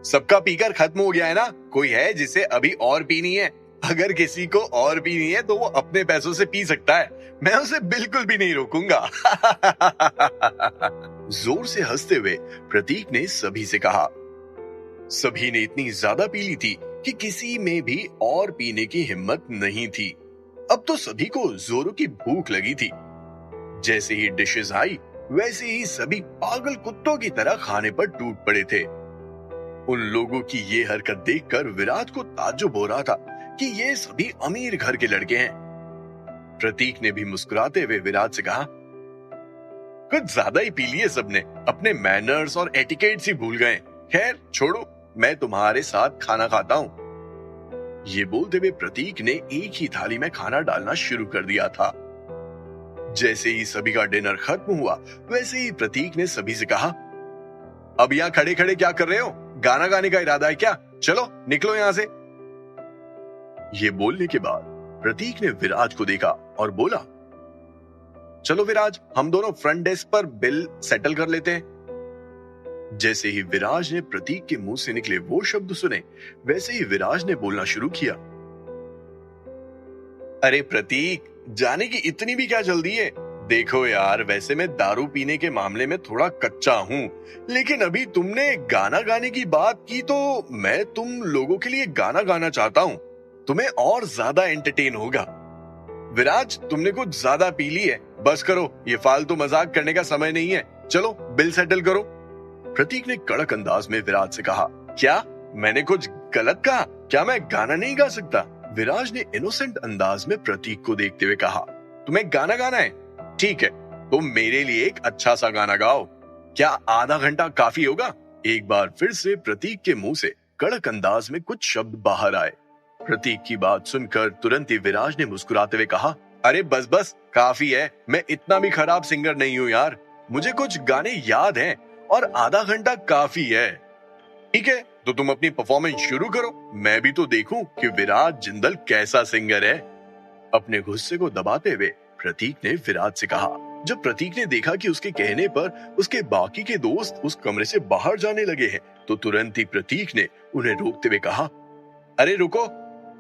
सबका पीकर खत्म हो गया है ना? कोई है जिसे अभी और पीनी है? अगर किसी को और पीनी है तो वो अपने पैसों से पी सकता है, मैं उसे बिल्कुल भी नहीं रोकूंगा। जोर से हंसते हुए प्रतीक ने सभी से कहा। सभी ने इतनी ज्यादा पी ली थी कि किसी में भी और पीने की हिम्मत नहीं थी। अब तो सभी को जोरों की भूख लगी थी। जैसे ही डिशेस आई वैसे ही सभी पागल कुत्तों की तरह खाने पर टूट पड़े थे। उन लोगों की ये हरकत देखकर विराज को ताज्जुब हो रहा था कि ये सभी अमीर घर के लड़के हैं। प्रतीक ने भी मुस्कुराते हुए विराज से कहा, कुछ ज्यादा ही पी लिए सबने, अपने मैनर्स और एटिकेट्स ही भूल गए। खैर छोड़ो, मैं तुम्हारे साथ खाना खाता हूं। ये बोलते हुए प्रतीक ने एक ही थाली में खाना डालना शुरू कर दिया था। जैसे ही सभी का डिनर खत्म हुआ वैसे ही प्रतीक ने सभी से कहा, अब यहाँ खड़े खड़े क्या कर रहे हो? गाना गाने का इरादा है क्या? चलो निकलो यहां से। ये बोलने के बाद प्रतीक ने विराज को देखा और बोला, चलो विराज, हम दोनों फ्रंट डेस्क पर बिल सेटल कर लेते हैं। जैसे ही विराज ने प्रतीक के मुंह से निकले वो शब्द सुने वैसे ही विराज ने बोलना शुरू किया, अरे प्रतीक, जाने की इतनी भी क्या जल्दी है? देखो यार, वैसे मैं दारू पीने के मामले में थोड़ा कच्चा हूं, लेकिन अभी तुमने गाना गाने की बात की तो मैं तुम लोगों के लिए गाना गाना चाहता हूं। तुम्हें और ज्यादा एंटरटेन होगा। विराज, तुमने कुछ ज्यादा पी ली है, बस करो, ये फालतू मजाक करने का समय नहीं है। चलो बिल सेटल करो। प्रतीक ने कड़क अंदाज में विराज से कहा, क्या मैंने कुछ गलत कहा? क्या मैं गाना नहीं गा सकता? विराज ने इनोसेंट अंदाज में प्रतीक को देखते हुए कहा, तुम्हें गाना गाना है? ठीक है, तुम मेरे लिए एक अच्छा सा गाना गाओ। क्या आधा घंटा काफी होगा? एक बार फिर से प्रतीक के मुंह से कड़क अंदाज में कुछ शब्द बाहर आए। प्रतीक की बात सुनकर तुरंत ही विराज ने मुस्कुराते हुए कहा, अरे बस बस, काफी है। मैं इतना भी खराब सिंगर नहीं हूँ यार, मुझे कुछ गाने याद हैं और आधा घंटा काफी है। ठीक है, तो तुम अपनी परफॉर्मेंस शुरू करो, मैं भी तो देखूं कि विराज जिंदल कैसा सिंगर है। अपने गुस्से को दबाते हुए प्रतीक ने विराज से कहा। जब प्रतीक ने देखा कि उसके कहने पर उसके बाकी के दोस्त उस कमरे से बाहर जाने लगे हैं, तो तुरंत ही प्रतीक ने उन्हें रोकते हुए कहा, अरे रुको,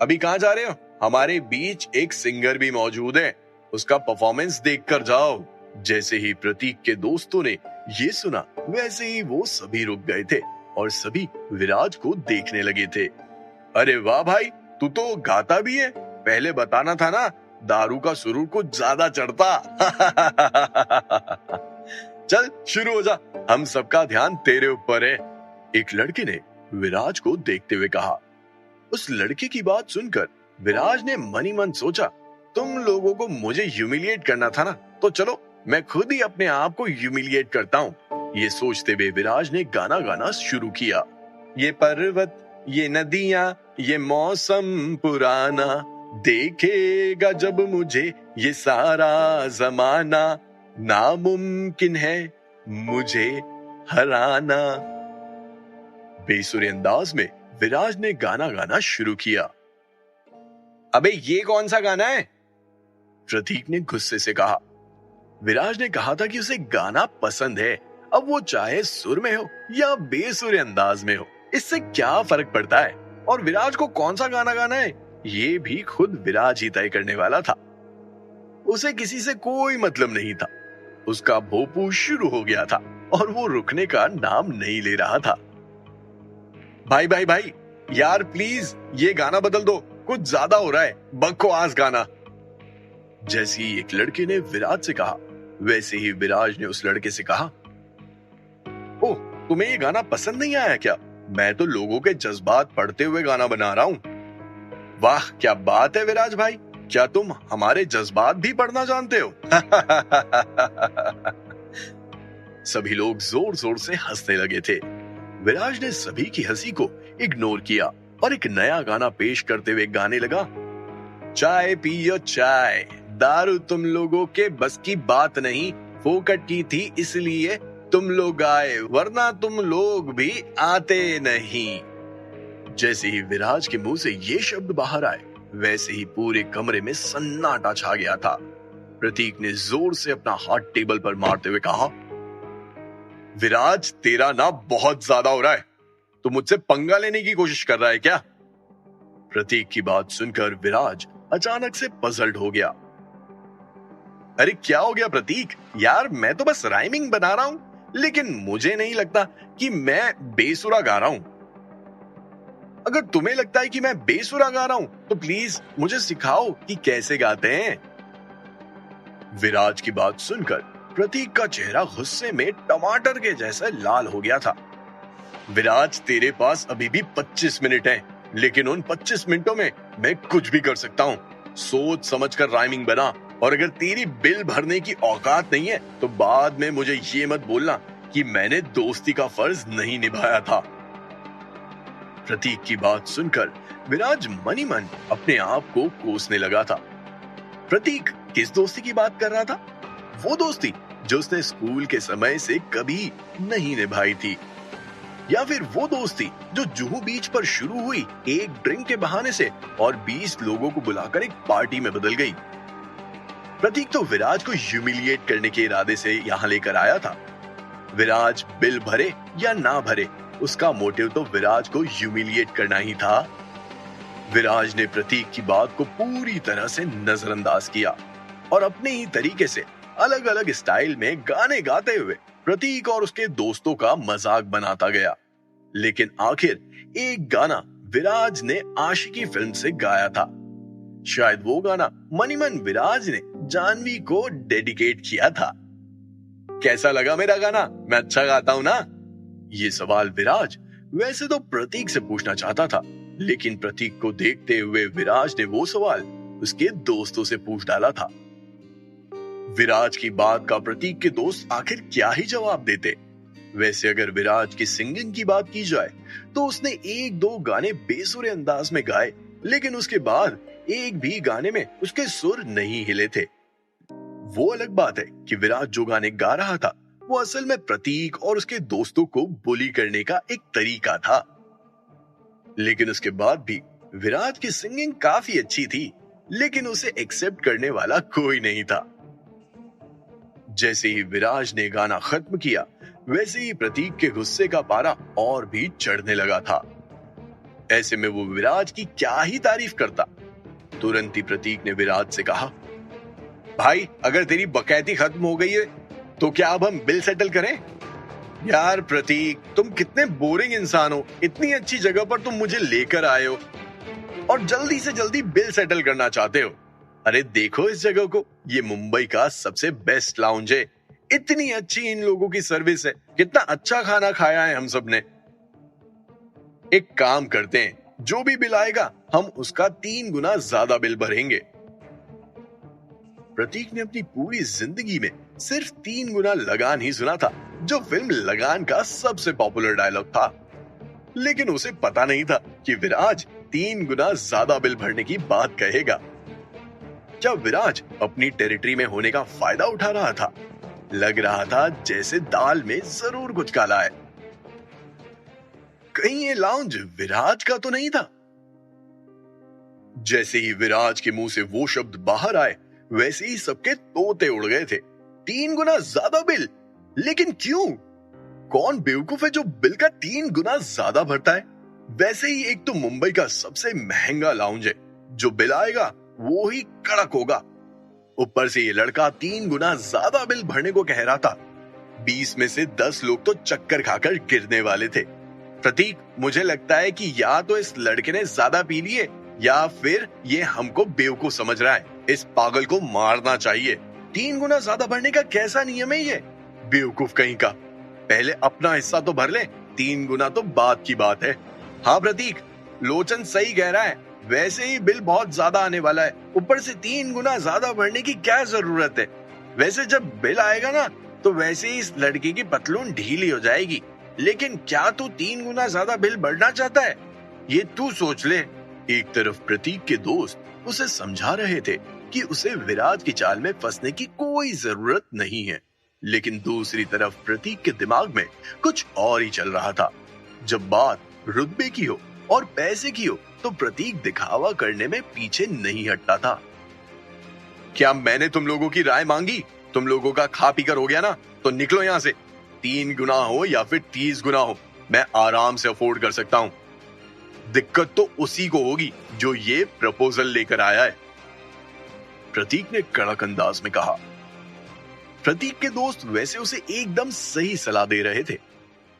अभी कहाँ जा रहे हो? हमारे बीच एक सिंगर भी मौजूद है, उसका परफॉर्मेंस देख कर जाओ। जैसे ही प्रतीक के दोस्तों ने ये सुना वैसे ही वो सभी रुक गए थे और सभी विराज को देखने लगे थे। अरे वाह भाई, तू तो गाता भी है, पहले बताना था ना, दारू का सुरूर कुछ ज्यादा चढ़ता। चल शुरू हो जा, हम सबका ध्यान तेरे ऊपर है। एक लड़के ने विराज को देखते हुए कहा। उस लड़के की बात सुनकर विराज ने मन ही मन सोचा, तुम लोगों को मुझे ह्यूमिलिएट करना था ना, तो चलो मैं खुद ही अपने आप को ह्यूमिलिएट करता हूँ। ये सोचते हुए विराज ने गाना गाना शुरू किया। ये पर्वत, ये नदियां, ये मौसम पुराना, देखेगा जब मुझे ये सारा जमाना, नामुमकिन है मुझे हराना। बेसुरे अंदाज में विराज ने गाना गाना शुरू किया। अबे ये कौन सा गाना है? प्रतीक ने गुस्से से कहा। विराज ने कहा था कि उसे गाना पसंद है, अब वो चाहे सुर में हो या बेसुरे अंदाज में हो, इससे क्या फर्क पड़ता है? और विराज को कौन सा गाना गाना है ये भी खुद विराज ही तय करने वाला था। उसे किसी से कोई मतलब नहीं था। उसका भोपू शुरू हो गया था और वो रुकने का नाम नहीं ले रहा था। भाई भाई भाई, यार प्लीज ये गाना बदल दो, कुछ ज्यादा हो रहा है, बकवास गाना। जैसे ही एक लड़के ने विराज से कहा वैसे ही विराज ने उस लड़के से कहा, ओह तुम्हें ये गाना पसंद नहीं आया क्या? मैं तो लोगों के जज्बात पढ़ते हुए गाना बना रहा हूँ। वाह क्या बात है विराज भाई, क्या तुम हमारे जज्बात भी पढ़ना जानते हो? सभी लोग जोर जोर से हंसने लगे थे। विराज ने सभी की हंसी को इग्नोर किया और एक नया गाना पेश करते हुए गाने लगा। चाय पियो चाय, दारू तुम लोगों के बस की बात नहीं, फोकट की थी इसलिए तुम लोग आए, वरना तुम लोग भी आते नहीं। जैसे ही विराज के मुंह से ये शब्द बाहर आए वैसे ही पूरे कमरे में सन्नाटा छा गया था। प्रतीक ने जोर से अपना हाथ टेबल पर मारते हुए कहा, विराज तेरा ना बहुत ज्यादा हो रहा है। तू मुझसे पंगा लेने की कोशिश कर रहा है क्या? प्रतीक की बात सुनकर विराज अचानक से पजल्ड हो गया। अरे क्या हो गया प्रतीक? यार मैं तो बस राइमिंग बना रहा हूं, लेकिन मुझे नहीं लगता कि मैं बेसुरा गा रहा हूं। अगर तुम्हें लगता है कि मैं बेसुरा गा रहा हूं, तो प्लीज मुझे सिखाओ कि कैसे गाते हैं। विराज की बात सुनकर प्रतीक का चेहरा गुस्से में टमाटर के जैसा लाल हो गया था। विराज, तेरे पास अभी भी 25 मिनट हैं, लेकिन उन 25 मिनटों में मैं कुछ भी कर सकता हूँ। सोच समझकर राइमिंग बना, और अगर तेरी बिल भरने की औकात नहीं है तो बाद में मुझे ये मत बोलना कि मैंने दोस्ती का फर्ज नहीं निभाया था। प्रतीक की बात सुनकर विराज मन ही मन अपने आप को कोसने लगा था। प्रतीक किस दोस्ती की बात कर रहा था? वो दोस्ती जो उसने स्कूल के समय से कभी नहीं निभाई थी, या फिर वो दोस्ती जो जुहू बीच पर शुरू हुई एक ड्रिंक के बहाने से और 20 लोगों को बुलाकर एक पार्टी में बदल गई। प्रतीक तो विराज को ह्यूमिलिएट करने के इरादे से यहाँ लेकर आया था। विराज बिल भरे या ना भरे, उसका मोटिव तो विराज को ह्यूमिलिएट करना ही था। विराज ने प्रतीक की बात को पूरी तरह से नजरअंदाज किया और अपने ही तरीके से अलग अलग स्टाइल में गाने गाते हुए प्रतीक और उसके दोस्तों का मजाक बनाता गया। लेकिन आखिर एक गाना विराज ने आशिकी फिल्म से गाया था। शायद वो गाना मन ही मन विराज ने जानवी को डेडिकेट किया था। कैसा लगा मेरा गाना? मैं अच्छा गाता हूं ना? ये सवाल विराज वैसे तो प्रतीक से पूछना चाहता था, लेकिन प्रतीक को देखते हुए विराज ने वो सवाल उसके दोस्तों से पूछ डाला था। विराज की बात का प्रतीक के दोस्त आखिर क्या ही जवाब देते। वैसे अगर विराज की सिंगिंग की बात की जाए तो उसने एक दो गाने बेसुरे अंदाज में गाए, लेकिन उसके बाद एक भी गाने में उसके सुर नहीं हिले थे। वो अलग बात है कि विराज जो गाने गा रहा था वो असल में प्रतीक और उसके दोस्तों को बुली करने का एक तरीका था। लेकिन उसके बाद भी विराज की सिंगिंग काफी अच्छी थी, लेकिन उसे एक्सेप्ट करने वाला कोई नहीं था। जैसे ही विराज ने गाना खत्म किया, वैसे ही प्रतीक के गुस्से का पारा और भी चढ़ने लगा था। ऐसे में वो विराज की क्या ही तारीफ करता। तुरंत ही प्रतीक ने विराज से कहा, भाई अगर तेरी बकैती खत्म हो गई है तो क्या अब हम बिल सेटल करें? यार प्रतीक, तुम कितने बोरिंग इंसान हो। इतनी अच्छी जगह पर तुम मुझे लेकर आए हो और जल्दी से जल्दी बिल सेटल करना चाहते हो। अरे देखो इस जगह को, ये मुंबई का सबसे बेस्ट लाउंज है। इतनी अच्छी इन लोगों की सर्विस है, कितना अच्छा खाना खाया है हम सब ने। एक काम करते हैं, जो भी बिल आएगा हम उसका 3 गुना ज्यादा बिल भरेंगे। प्रतीक ने अपनी पूरी जिंदगी में सिर्फ 3 गुना लगान ही सुना था, जो फिल्म लगान का सबसे पॉपुलर डायलॉग था। लेकिन उसे पता नहीं था कि विराज 3 गुना ज्यादा बिल भरने की बात कहेगा। क्या विराज अपनी टेरिटरी में होने का फायदा उठा रहा था? लग रहा था जैसे दाल में जरूर कुछ काला है। कहीं ये लाउंज विराज का तो नहीं था? जैसे ही विराज के मुंह से वो शब्द बाहर आए, वैसे ही सबके तोते उड़ गए थे। 3 गुना ज्यादा बिल? लेकिन क्यों? कौन बेवकूफ है जो बिल का 3 गुना ज्यादा भरता है? वैसे ही एक तो मुंबई का सबसे महंगा लाउंज है, जो बिल आएगा वो ही कड़क होगा। ऊपर से ये लड़का 3 गुना ज्यादा बिल भरने को कह रहा था। 20 में से 10 लोग तो चक्कर खाकर गिरने वाले थे। प्रतीक, मुझे लगता है कि या तो इस लड़के ने ज्यादा पी लिए या फिर ये हमको बेवकूफ समझ रहा है। इस पागल को मारना चाहिए। 3 गुना ज्यादा भरने का कैसा नियम है ये? बेवकूफ कहीं का। पहले अपना हिस्सा तो भर ले, 3 गुना तो बात की बात है। हाँ प्रतीक, लोचन सही कह रहा है। वैसे ही बिल बहुत ज्यादा आने वाला है, ऊपर से 3 गुना ज्यादा भरने की क्या जरूरत है? वैसे जब बिल आएगा ना तो वैसे ही इस लड़के की पतलून ढीली हो जाएगी। लेकिन क्या तू 3 गुना ज्यादा बिल भरना चाहता है? ये तू सोच ले। एक तरफ प्रतीक के दोस्त उसे समझा रहे थे कि उसे विराज की चाल में फंसने की कोई जरूरत नहीं है, लेकिन दूसरी तरफ प्रतीक के दिमाग में कुछ और ही चल रहा था। जब बात रुतबे की हो और पैसे की हो तो प्रतीक दिखावा करने में पीछे नहीं हटता था। क्या मैंने तुम लोगों की राय मांगी? तुम लोगों का खा पी कर हो गया ना, तो निकलो यहाँ से। 3 गुना हो या फिर 30 गुना हो, मैं आराम से अफोर्ड कर सकता हूं। दिक्कत तो उसी को होगी जो ये प्रपोजल लेकर आया है, प्रतीक ने कड़क अंदाज में कहा। प्रतीक के दोस्त वैसे उसे एकदम सही सलाह दे रहे थे।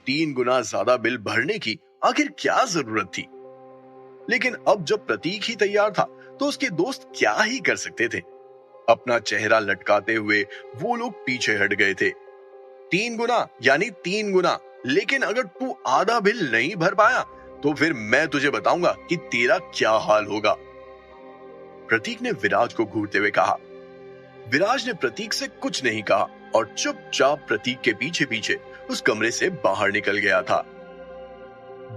3 गुना ज्यादा बिल भरने की आखिर क्या जरूरत थी? लेकिन अब जब प्रतीक ही तैयार था तो उसके दोस्त क्या ही कर सकते थे। अपना चेहरा लटकाते हुए वो लोग पीछे हट गए थे। 3 गुना यानी 3 गुना, लेकिन अगर तू आधा बिल नहीं भर पाया तो फिर मैं तुझे बताऊंगा कि तेरा क्या हाल होगा, प्रतीक ने विराज को घूरते हुए कहा। विराज ने प्रतीक से कुछ नहीं कहा और चुपचाप प्रतीक के पीछे पीछे उस कमरे से बाहर निकल गया था।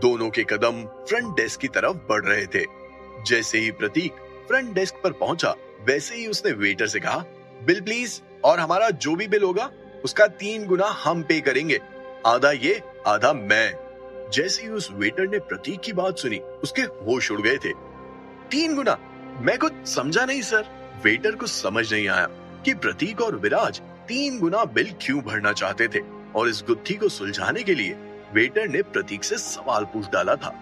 दोनों के कदम फ्रंट डेस्क की तरफ बढ़ रहे थे। जैसे ही प्रतीक फ्रंट डेस्क पर पहुंचा वैसे ही उसने वेटर से कहा, बिल प्लीज, और हमारा जो भी बिल होगा उसका 3 गुना हम पे करेंगे, आधा ये आधा मैं। जैसे ही उस वेटर ने प्रतीक की बात सुनी उसके होश उड़ गए थे। 3 गुना? मैं कुछ समझा नहीं सर। वेटर को समझ नहीं आया कि प्रतीक और विराज 3 गुना बिल क्यों भरना चाहते थे और इस गुत्थी को सुलझाने के लिए वेटर ने प्रतीक से सवाल पूछ डाला था।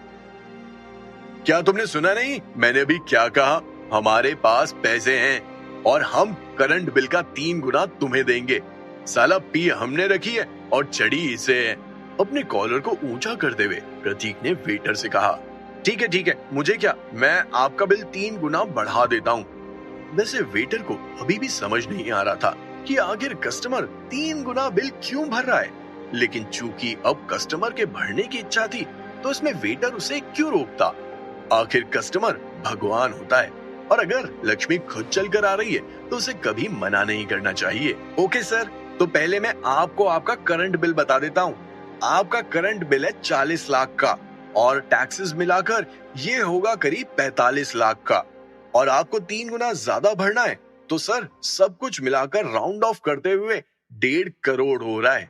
क्या तुमने सुना नहीं? मैंने अभी क्या कहा? हमारे पास पैसे हैं और हम करंट बिल का 3 गुना तुम्हें देंगे। साला पी हमने रखी है और चढ़ी इसे है। अपने कॉलर को ऊंचा करते हुए प्रतीक ने वेटर से कहा, ठीक है, मुझे क्या, मैं आपका बिल 3 गुना बढ़ा देता हूँ। वैसे वेटर को अभी भी समझ नहीं आ रहा था कि आखिर कस्टमर 3 गुना बिल क्यों भर रहा है, लेकिन चूंकि अब कस्टमर के भरने की इच्छा थी तो इसमें वेटर उसे क्यों रोकता? आखिर कस्टमर भगवान होता है और अगर लक्ष्मी खुद चलकर आ रही है तो उसे कभी मना नहीं करना चाहिए। ओके सर, तो पहले मैं आपको आपका करंट बिल बता देता हूँ। आपका करंट बिल है 40 लाख का और टैक्सेस मिलाकर ये होगा करीब 45 लाख का, और आपको 3 गुना ज्यादा भरना है तो सर सब कुछ मिलाकर राउंड ऑफ करते हुए 1.5 करोड़ हो रहा है।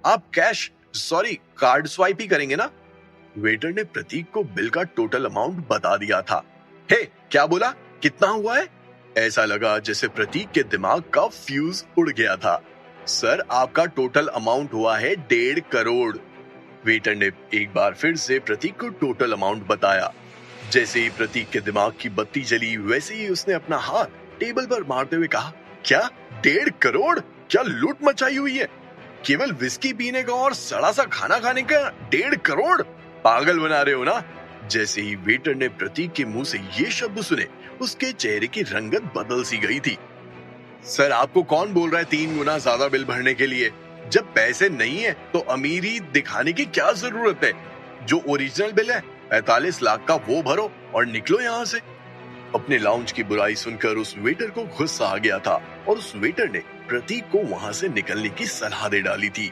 आप कैश सॉरी कार्ड स्वाइप ही करेंगे ना? वेटर ने प्रतीक को बिल का टोटल अमाउंट बता दिया था। हे, क्या बोला? कितना हुआ है? ऐसा लगा जैसे प्रतीक के दिमाग का फ्यूज उड़ गया था। सर आपका टोटल अमाउंट हुआ है 1.5 करोड़। वेटर ने एक बार फिर से प्रतीक को टोटल अमाउंट बताया। जैसे ही प्रतीक के दिमाग की बत्ती जली वैसे ही उसने अपना हाथ टेबल पर मारते हुए कहा, क्या 1.5 करोड़? क्या लूट मचाई हुई है? केवल विस्की पीने का और सड़ा सा खाना खाने का 1.5 करोड़? पागल बना रहे हो ना? जैसे ही वेटर ने प्रतीक के मुंह से ये शब्द सुने उसके चेहरे की रंगत बदल सी गई थी। सर आपको कौन बोल रहा है 3 गुना ज्यादा बिल भरने के लिए? जब पैसे नहीं है तो अमीरी दिखाने की क्या जरूरत है? जो ओरिजिनल बिल है 45 लाख का वो भरो और निकलो यहाँ से। अपने लाउंज की बुराई सुनकर उस वेटर को गुस्सा आ गया था और उस वेटर ने प्रतीक को वहां से निकलने की सलाह दे डाली थी।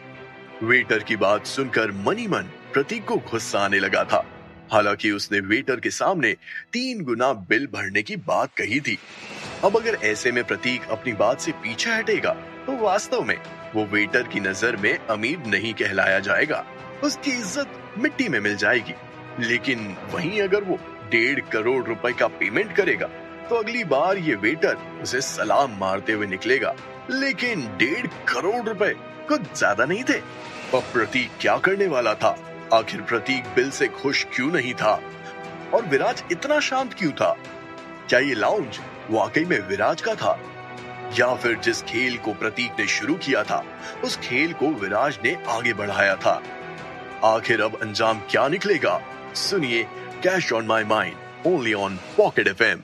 वेटर की बात सुनकर मनी मन प्रतीक को गुस्सा आने लगा था। हालांकि उसने वेटर के सामने 3 गुना बिल भरने की बात कही थी। अब अगर ऐसे में प्रतीक अपनी बात से पीछे हटेगा तो वास्तव में वो वेटर की नजर में अमीर नहीं कहलाया जाएगा, उसकी इज्जत मिट्टी में मिल जाएगी। लेकिन वहीं अगर वो 1.5 करोड़ रुपए का पेमेंट करेगा तो अगली बार ये वेटर उसे सलाम मारते हुए निकलेगा। लेकिन 1.5 करोड़ रुपए कुछ ज्यादा नहीं थे। अब प्रतीक क्या करने वाला था? आखिर प्रतीक बिल से खुश क्यों नहीं था और विराज इतना शांत क्यों था? क्या ये लाउंज वाकई में विराज का था या फिर जिस खेल को प्रतीक ने शुरू किया था उस खेल को विराज ने आगे बढ़ाया था? आखिर अब अंजाम क्या निकलेगा? सुनिए cash on my mind only on pocket FM।